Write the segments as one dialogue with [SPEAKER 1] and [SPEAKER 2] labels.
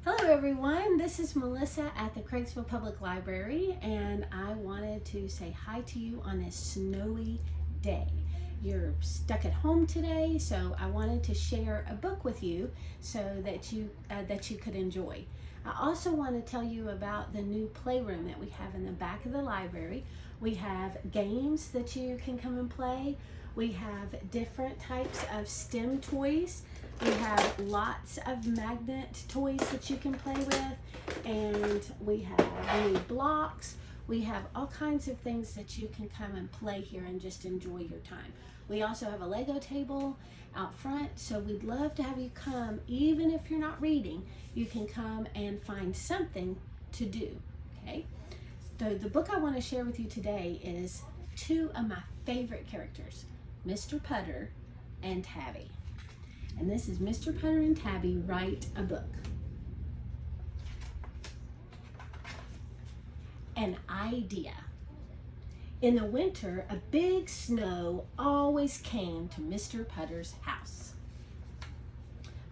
[SPEAKER 1] Hello everyone, this is Melissa at the Craigsville Public Library, and I wanted to say hi to you on this snowy day. You're stuck at home today, so I wanted to share a book with you so that you could enjoy. I also want to tell you about the new playroom that we have in the back of the library. We have games that you can come and play. We have different types of STEM toys. We have lots of magnet toys that you can play with, and we have new blocks. We have all kinds of things that you can come and play here and just enjoy your time. We also have a Lego table out front, so we'd love to have you come. Even if you're not reading, you can come and find something to do, okay? So the book I want to share with you today is two of my favorite characters, Mr. Putter and Tabby. And this is Mr. Putter and Tabby Write a Book. An idea. In the winter, a big snow always came to Mr. Putter's house.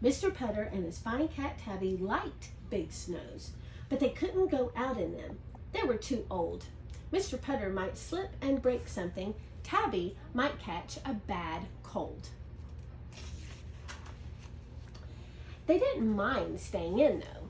[SPEAKER 1] Mr. Putter and his fine cat Tabby liked big snows, but they couldn't go out in them. They were too old. Mr. Putter might slip and break something. Tabby might catch a bad cold. They didn't mind staying in though,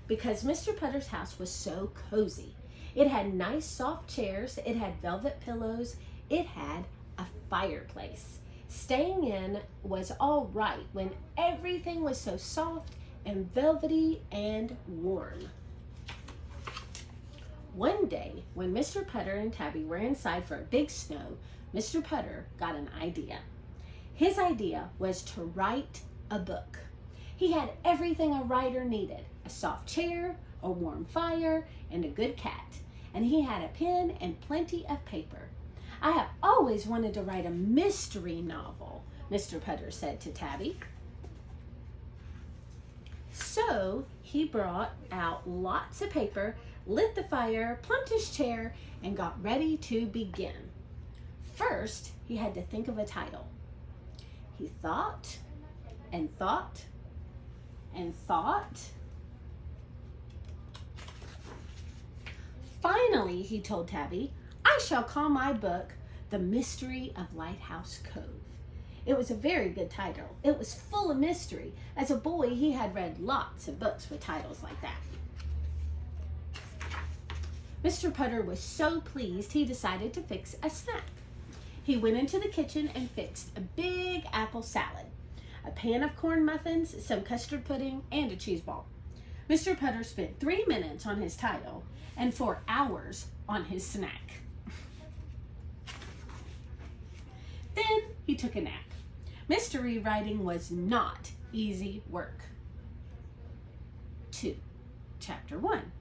[SPEAKER 1] because Mr. Putter's house was so cozy. It had nice soft chairs, it had velvet pillows, it had a fireplace. Staying in was all right when everything was so soft and velvety and warm. One day, when Mr. Putter and Tabby were inside for a big snow, Mr. Putter got an idea. His idea was to write a book. He had everything a writer needed: a soft chair, a warm fire, and a good cat. And he had a pen and plenty of paper. "I have always wanted to write a mystery novel," Mr. Putter said to Tabby. So he brought out lots of paper, lit the fire, plumped his chair, and got ready to begin. First, he had to think of a title. He thought and thought and thought. Finally, he told Tabby, "I shall call my book The Mystery of Lighthouse Cove." It was a very good title. It was full of mystery. As a boy, he had read lots of books with titles like that. Mr. Putter was so pleased he decided to fix a snack. He went into the kitchen and fixed a big apple salad, a pan of corn muffins, some custard pudding, and a cheese ball. Mr. Putter spent 3 minutes on his title and 4 hours on his snack. Then he took a nap. Mystery writing was not easy work. Chapter 1.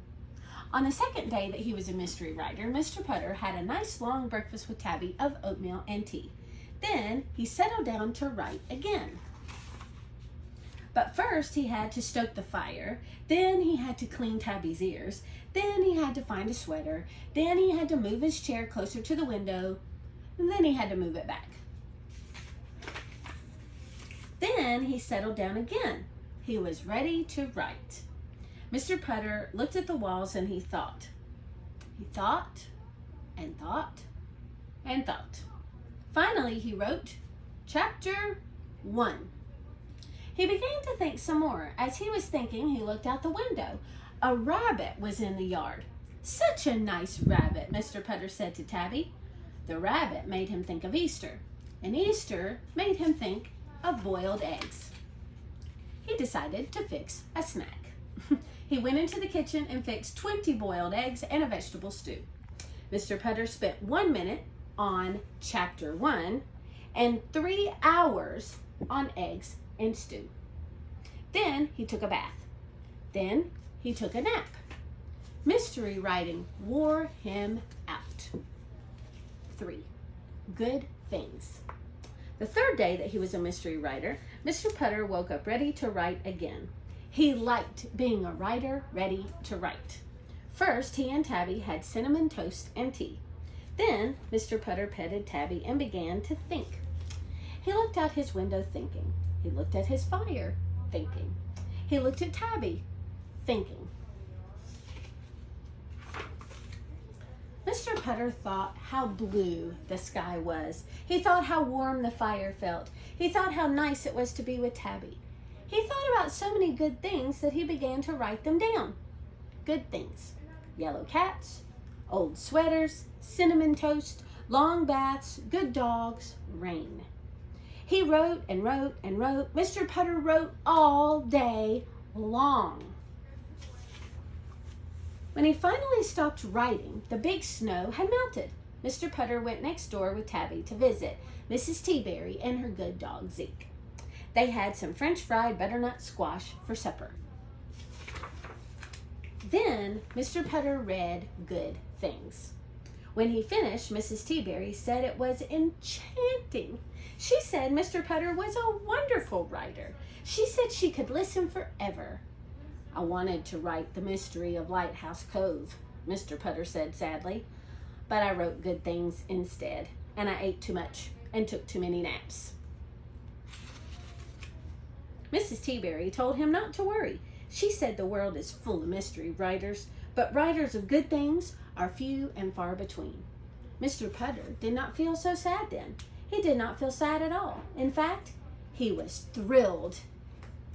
[SPEAKER 1] On the second day that he was a mystery writer, Mr. Putter had a nice long breakfast with Tabby of oatmeal and tea. Then he settled down to write again. But first he had to stoke the fire, then he had to clean Tabby's ears, then he had to find a sweater, then he had to move his chair closer to the window, and then he had to move it back. Then he settled down again. He was ready to write. Mr. Putter looked at the walls and he thought. He thought and thought and thought. Finally, he wrote Chapter 1. He began to think some more. As he was thinking, he looked out the window. A rabbit was in the yard. "Such a nice rabbit," Mr. Putter said to Tabby. The rabbit made him think of Easter, and Easter made him think of boiled eggs. He decided to fix a snack. He went into the kitchen and fixed 20 boiled eggs and a vegetable stew. Mr. Putter spent 1 minute on Chapter 1 and 3 hours on eggs and stew. Then he took a bath. Then he took a nap. Mystery writing wore him out. 3. Good things. The third day that he was a mystery writer, Mr. Putter woke up ready to write again. He liked being a writer ready to write. First, he and Tabby had cinnamon toast and tea. Then, Mr. Putter petted Tabby and began to think. He looked out his window thinking. He looked at his fire thinking. He looked at Tabby thinking. Mr. Putter thought how blue the sky was. He thought how warm the fire felt. He thought how nice it was to be with Tabby. He thought about so many good things that he began to write them down. Good things. Yellow cats, old sweaters, cinnamon toast, long baths, good dogs, rain. He wrote and wrote and wrote. Mr. Putter wrote all day long. When he finally stopped writing, the big snow had melted. Mr. Putter went next door with Tabby to visit Mrs. Teaberry and her good dog Zeke. They had some French fried butternut squash for supper. Then Mr. Putter read Good Things. When he finished, Mrs. Teaberry said it was enchanting. She said Mr. Putter was a wonderful writer. She said she could listen forever. I wanted to write The Mystery of Lighthouse Cove, Mr. Putter said sadly, but I wrote Good Things instead, and I ate too much and took too many naps. Mrs. Teaberry told him not to worry. She said the world is full of mystery writers, but writers of good things are few and far between. Mr. Putter did not feel so sad then. He did not feel sad at all. In fact, he was thrilled.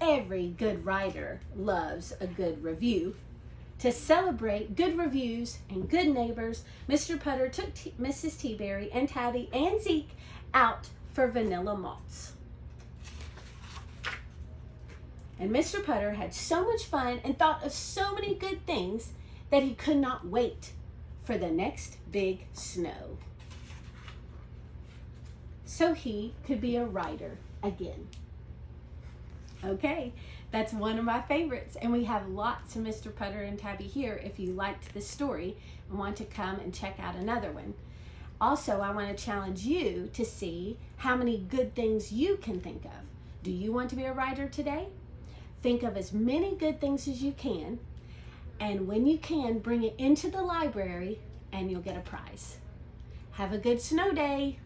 [SPEAKER 1] Every good writer loves a good review. To celebrate good reviews and good neighbors, Mr. Putter took Mrs. Teaberry and Tabby and Zeke out for vanilla malts. And Mr. Putter had so much fun and thought of so many good things that he could not wait for the next big snow, so he could be a writer again. Okay, that's one of my favorites, and we have lots of Mr. Putter and Tabby here if you liked this story and want to come and check out another one. Also, I want to challenge you to see how many good things you can think of. Do you want to be a writer today? Think of as many good things as you can, and when you can, bring it into the library and you'll get a prize. Have a good snow day.